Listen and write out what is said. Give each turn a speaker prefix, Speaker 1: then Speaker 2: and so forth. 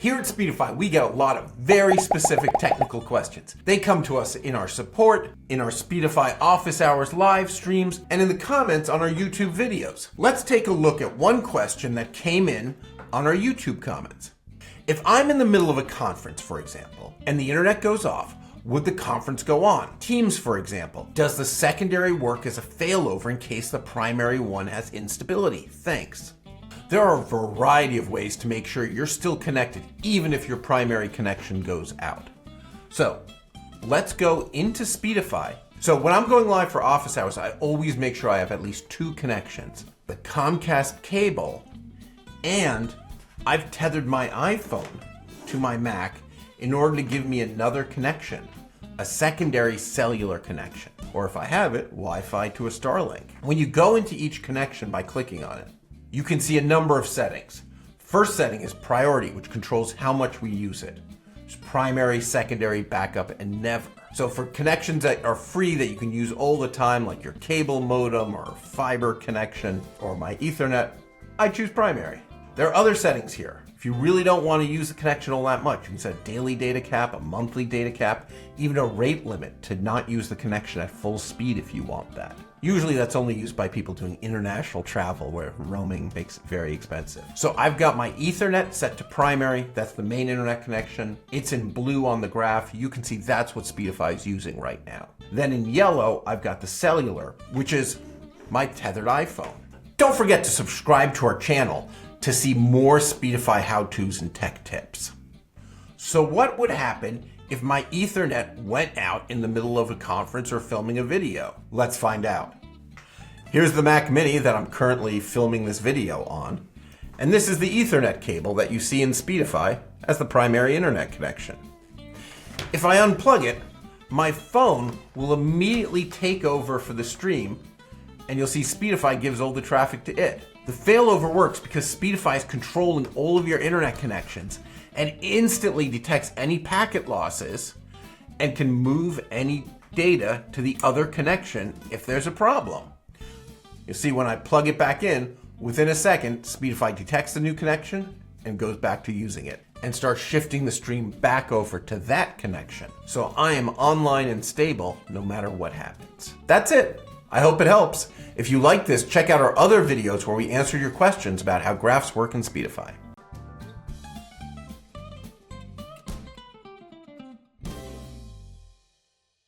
Speaker 1: Here at Speedify, we get a lot of very specific technical questions. They come to us in our support, in our Speedify office hours live streams, and in the comments on our YouTube videos. Let's take a look at one question that came in on our YouTube comments. If I'm in the middle of a conference, for example, and the internet goes off, would the conference go on? Teams, for example. Does the secondary work as a failover in case the primary one has instability? Thanks. There are a variety of ways to make sure you're still connected, even if your primary connection goes out. So let's go into Speedify. So when I'm going live for office hours, I always make sure I have at least two connections. The Comcast cable, and I've tethered my iPhone to my Mac in order to give me another connection, a secondary cellular connection, or if I have it, Wi-Fi to a Starlink. When you go into each connection by clicking on it, you can see a number of settings. First setting is priority, which controls how much we use it. There's primary, secondary, backup, and never. So for connections that are free that you can use all the time, like your cable modem or fiber connection or my Ethernet, I choose primary. There are other settings here. If you really don't want to use the connection all that much, you can set a daily data cap, a monthly data cap, even a rate limit to not use the connection at full speed if you want that. Usually that's only used by people doing international travel where roaming makes it very expensive. So I've got my Ethernet set to primary. That's the main internet connection. It's in blue on the graph. You can see that's what Speedify is using right now. Then in yellow, I've got the cellular, which is my tethered iPhone. Don't forget to subscribe to our channel to see more Speedify how-tos and tech tips. So what would happen if my Ethernet went out in the middle of a conference or filming a video? Let's find out. Here's the Mac Mini that I'm currently filming this video on, and this is the Ethernet cable that you see in Speedify as the primary internet connection. If I unplug it, my phone will immediately take over for the stream, and you'll see Speedify gives all the traffic to it. The failover works because Speedify is controlling all of your internet connections and instantly detects any packet losses and can move any data to the other connection if there's a problem. You see, when I plug it back in, within a second, Speedify detects the new connection and goes back to using it and starts shifting the stream back over to that connection. So I am online and stable no matter what happens. That's it. I hope it helps. If you like this, check out our other videos where we answer your questions about how graphs work in Speedify.